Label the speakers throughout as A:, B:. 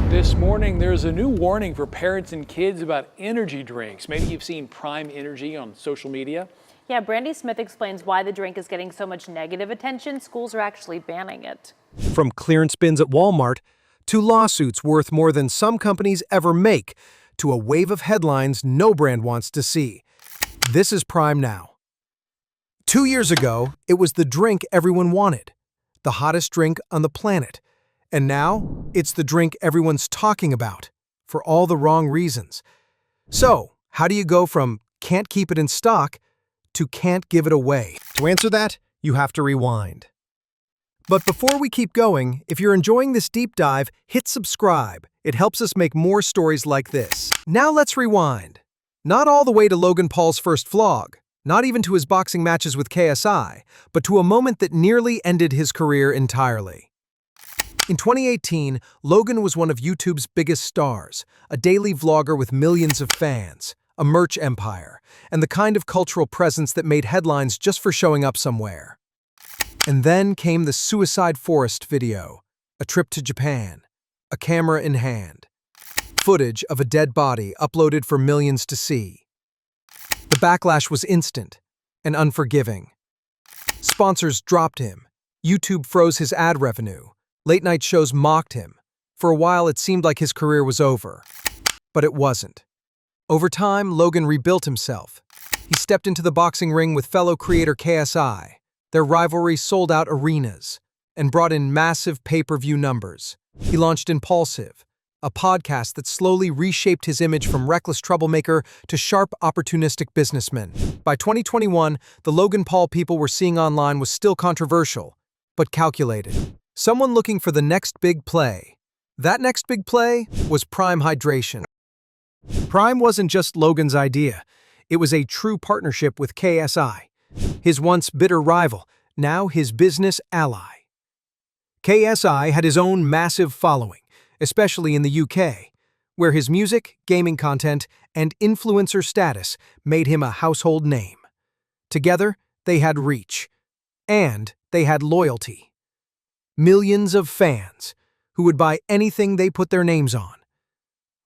A: This morning, there's a new warning for parents and kids about energy drinks. Maybe you've seen Prime Energy on social media.
B: Yeah, Brandy Smith explains why the drink is getting so much negative attention. Schools are actually banning it.
C: From clearance bins at Walmart to lawsuits worth more than some companies ever make to a wave of headlines no brand wants to see. This is Prime now. 2 years ago, it was the drink everyone wanted, the hottest drink on the planet. And now, it's the drink everyone's talking about, for all the wrong reasons. So, how do you go from can't keep it in stock to can't give it away? To answer that, you have to rewind. But before we keep going, if you're enjoying this deep dive, hit subscribe. It helps us make more stories like this. Now let's rewind. Not all the way to Logan Paul's first vlog, not even to his boxing matches with KSI, but to a moment that nearly ended his career entirely. In 2018, Logan was one of YouTube's biggest stars, a daily vlogger with millions of fans, a merch empire, and the kind of cultural presence that made headlines just for showing up somewhere. And then came the Suicide Forest video, a trip to Japan, a camera in hand, footage of a dead body uploaded for millions to see. The backlash was instant and unforgiving. Sponsors dropped him, YouTube froze his ad revenue, late-night shows mocked him. For a while, it seemed like his career was over. But it wasn't. Over time, Logan rebuilt himself. He stepped into the boxing ring with fellow creator KSI. Their rivalry sold out arenas and brought in massive pay-per-view numbers. He launched Impulsive, a podcast that slowly reshaped his image from reckless troublemaker to sharp, opportunistic businessman. By 2021, the Logan Paul people were seeing online was still controversial, but calculated. Someone looking for the next big play. That next big play was Prime Hydration. Prime wasn't just Logan's idea. It was a true partnership with KSI, his once bitter rival, now his business ally. KSI had his own massive following, especially in the UK, where his music, gaming content, and influencer status made him a household name. Together, they had reach, and they had loyalty. Millions of fans who would buy anything they put their names on.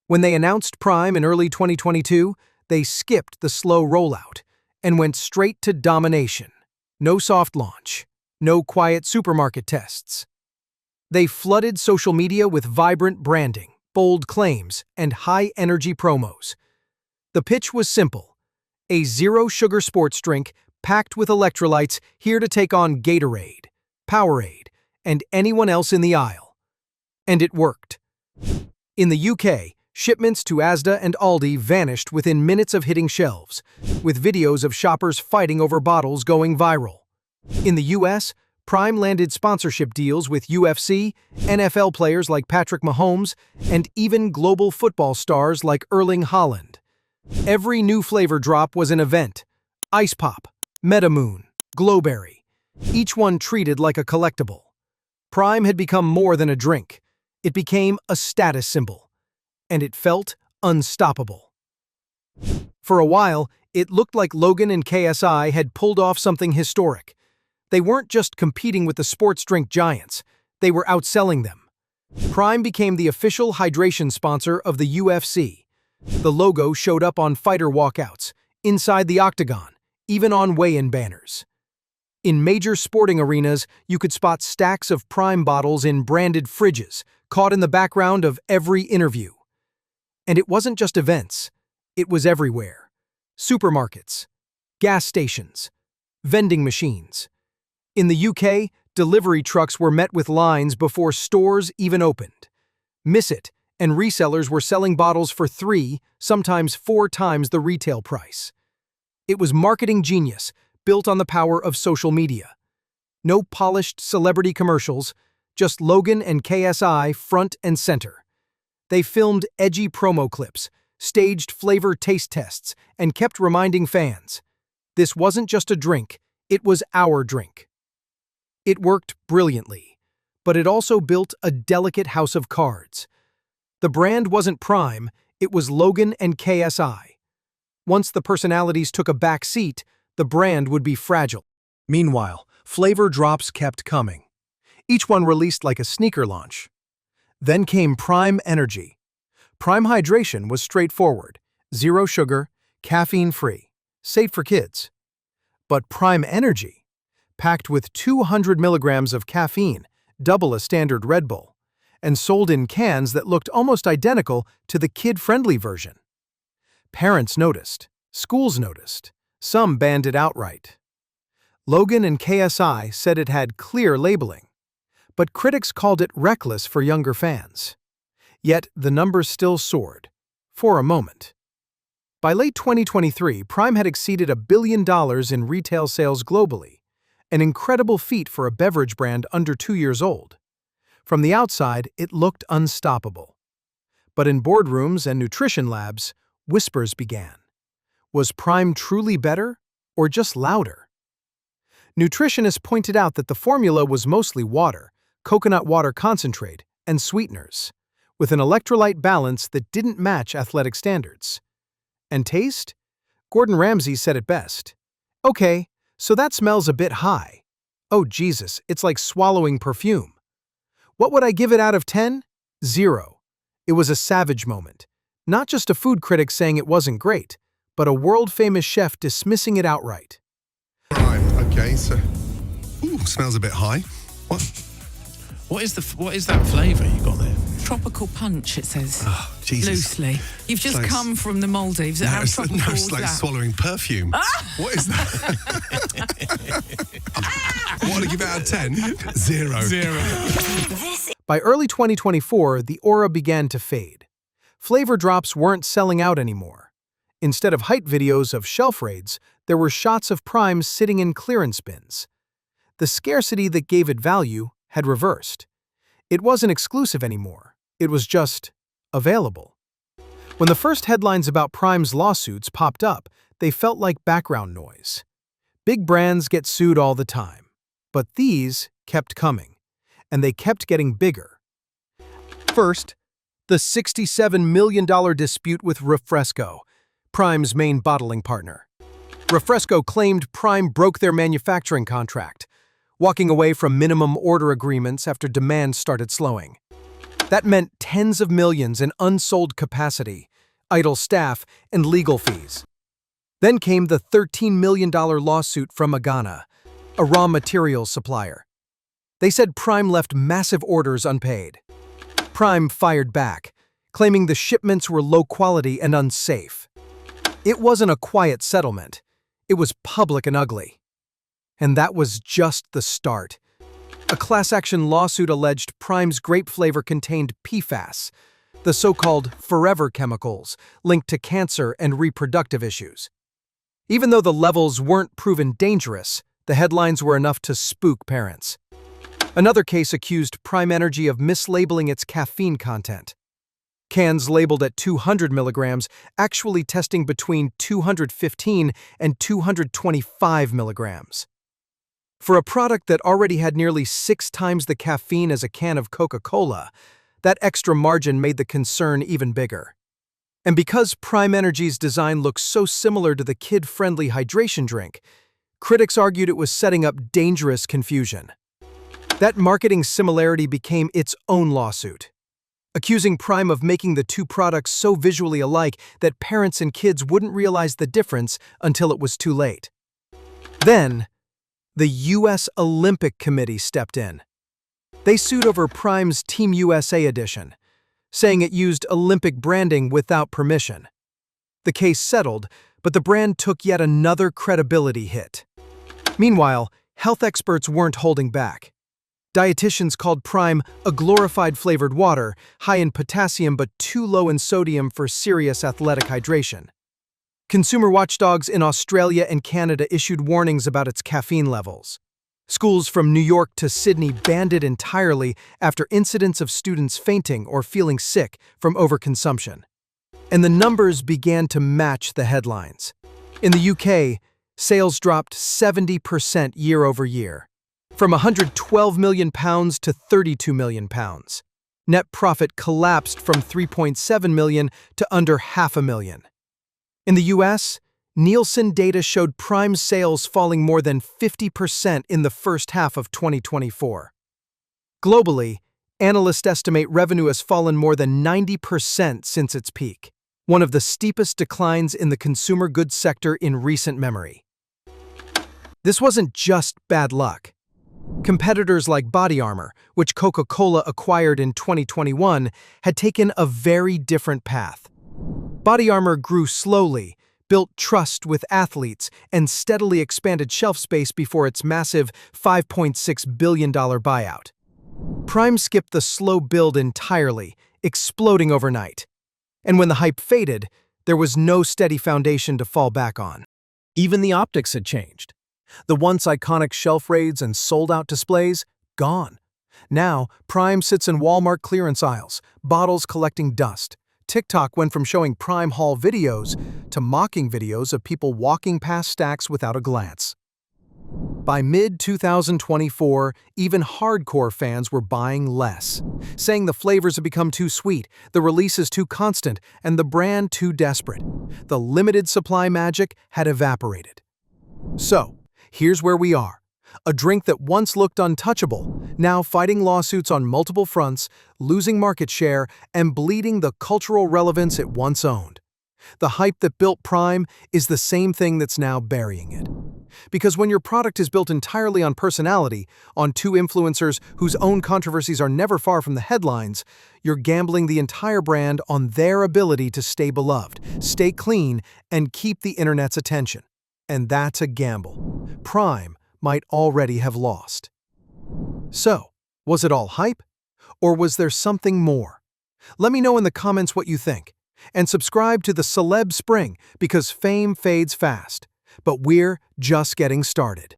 C: When they announced Prime in early 2022, they skipped the slow rollout and went straight to domination. No soft launch, no quiet supermarket tests. They flooded social media with vibrant branding, bold claims, and high-energy promos. The pitch was simple: a zero-sugar sports drink packed with electrolytes here to take on Gatorade, Powerade, and anyone else in the aisle. And it worked. In the UK, shipments to Asda and Aldi vanished within minutes of hitting shelves, with videos of shoppers fighting over bottles going viral. In the US, Prime landed sponsorship deals with UFC, NFL players like Patrick Mahomes, and even global football stars like Erling Haaland. Every new flavor drop was an event. Ice Pop, Metamoon, Glowberry, each one treated like a collectible. Prime had become more than a drink. It became a status symbol, and it felt unstoppable. For a while, it looked like Logan and KSI had pulled off something historic. They weren't just competing with the sports drink giants, they were outselling them. Prime became the official hydration sponsor of the UFC. The logo showed up on fighter walkouts, inside the octagon, even on weigh-in banners. In major sporting arenas, you could spot stacks of Prime bottles in branded fridges, caught in the background of every interview. And it wasn't just events, it was everywhere. Supermarkets, gas stations, vending machines. In the UK, delivery trucks were met with lines before stores even opened. Miss it, and resellers were selling bottles for 3, sometimes 4 times the retail price. It was marketing genius, built on the power of social media. No polished celebrity commercials, just Logan and KSI front and center. They filmed edgy promo clips, staged flavor taste tests, and kept reminding fans, this wasn't just a drink, it was our drink. It worked brilliantly, but it also built a delicate house of cards. The brand wasn't Prime, it was Logan and KSI. Once the personalities took a back seat, the brand would be fragile. Meanwhile, flavor drops kept coming. Each one released like a sneaker launch. Then came Prime Energy. Prime Hydration was straightforward, zero sugar, caffeine-free, safe for kids. But Prime Energy, packed with 200 milligrams of caffeine, double a standard Red Bull, and sold in cans that looked almost identical to the kid-friendly version. Parents noticed, schools noticed, some banned it outright. Logan and KSI said it had clear labeling, but critics called it reckless for younger fans. Yet the numbers still soared, for a moment. By late 2023, Prime had exceeded $1 billion in retail sales globally, an incredible feat for a beverage brand under 2 years old. From the outside, it looked unstoppable. But in boardrooms and nutrition labs, whispers began. Was Prime truly better, or just louder? Nutritionists pointed out that the formula was mostly water, coconut water concentrate, and sweeteners, with an electrolyte balance that didn't match athletic standards. And taste? Gordon Ramsay said it best. Okay, so that smells a bit high. Oh Jesus, it's like swallowing perfume. What would I give it out of 10? 0. It was a savage moment. Not just a food critic saying it wasn't great, but a world-famous chef dismissing it outright.
D: Right, okay, so... Ooh, smells a bit high.
E: What is that flavour you got there?
F: Tropical punch, it says.
D: Oh, Jesus.
F: Loosely. You've just
D: Like-
F: come from the Maldives.
D: No,
F: How
D: it's,
F: tropical
D: no, it's
F: was
D: like
F: that?
D: swallowing perfume. What is that? What would I give it out of 10? 0.
C: By early 2024, the aura began to fade. Flavor drops weren't selling out anymore. Instead of hype videos of shelf raids, there were shots of Prime sitting in clearance bins. The scarcity that gave it value had reversed. It wasn't exclusive anymore. It was just available. When the first headlines about Prime's lawsuits popped up, they felt like background noise. Big brands get sued all the time, but these kept coming, and they kept getting bigger. First, the $67 million dispute with Refresco, Prime's main bottling partner. Refresco claimed Prime broke their manufacturing contract, walking away from minimum order agreements after demand started slowing. That meant tens of millions in unsold capacity, idle staff, and legal fees. Then came the $13 million lawsuit from Agana, a raw materials supplier. They said Prime left massive orders unpaid. Prime fired back, claiming the shipments were low quality and unsafe. It wasn't a quiet settlement. It was public and ugly. And that was just the start. A class-action lawsuit alleged Prime's grape flavor contained PFAS, the so-called forever chemicals linked to cancer and reproductive issues. Even though the levels weren't proven dangerous, the headlines were enough to spook parents. Another case accused Prime Energy of mislabeling its caffeine content. Cans labeled at 200 milligrams actually testing between 215 and 225 milligrams. For a product that already had nearly 6 times the caffeine as a can of Coca-Cola, that extra margin made the concern even bigger. And because Prime Energy's design looks so similar to the kid-friendly hydration drink, critics argued it was setting up dangerous confusion. That marketing similarity became its own lawsuit, accusing Prime of making the two products so visually alike that parents and kids wouldn't realize the difference until it was too late. Then, the U.S. Olympic Committee stepped in. They sued over Prime's Team USA edition, saying it used Olympic branding without permission. The case settled, but the brand took yet another credibility hit. Meanwhile, health experts weren't holding back. Dietitians called Prime a glorified flavored water, high in potassium but too low in sodium for serious athletic hydration. Consumer watchdogs in Australia and Canada issued warnings about its caffeine levels. Schools from New York to Sydney banned it entirely after incidents of students fainting or feeling sick from overconsumption. And the numbers began to match the headlines. In the UK, sales dropped 70% year over year, from £112 million to £32 million. Net profit collapsed from $3.7 million to under $500,000. In the US, Nielsen data showed Prime's sales falling more than 50% in the first half of 2024. Globally, Analysts estimate revenue has fallen more than 90% since its peak, one of the steepest declines in the consumer goods sector in recent memory. This wasn't just bad luck. Competitors like Body Armor, which Coca-Cola acquired in 2021, had taken a very different path. Body Armor grew slowly, built trust with athletes, and steadily expanded shelf space before its massive $5.6 billion buyout. Prime skipped the slow build entirely, exploding overnight. And when the hype faded, there was no steady foundation to fall back on. Even the optics had changed. The once iconic shelf raids and sold-out displays, gone. Now, Prime sits in Walmart clearance aisles, bottles collecting dust. TikTok went from showing Prime haul videos to mocking videos of people walking past stacks without a glance. By mid-2024, even hardcore fans were buying less, saying the flavors have become too sweet, the release is too constant, and the brand too desperate. The limited supply magic had evaporated. So, here's where we are. A drink that once looked untouchable, now fighting lawsuits on multiple fronts, losing market share, and bleeding the cultural relevance it once owned. The hype that built Prime is the same thing that's now burying it. Because when your product is built entirely on personality, on two influencers whose own controversies are never far from the headlines, you're gambling the entire brand on their ability to stay beloved, stay clean, and keep the internet's attention. And that's a gamble Prime might already have lost. So, was it all hype? Or was there something more? Let me know in the comments what you think. And subscribe to the Celeb Spring because fame fades fast. But we're just getting started.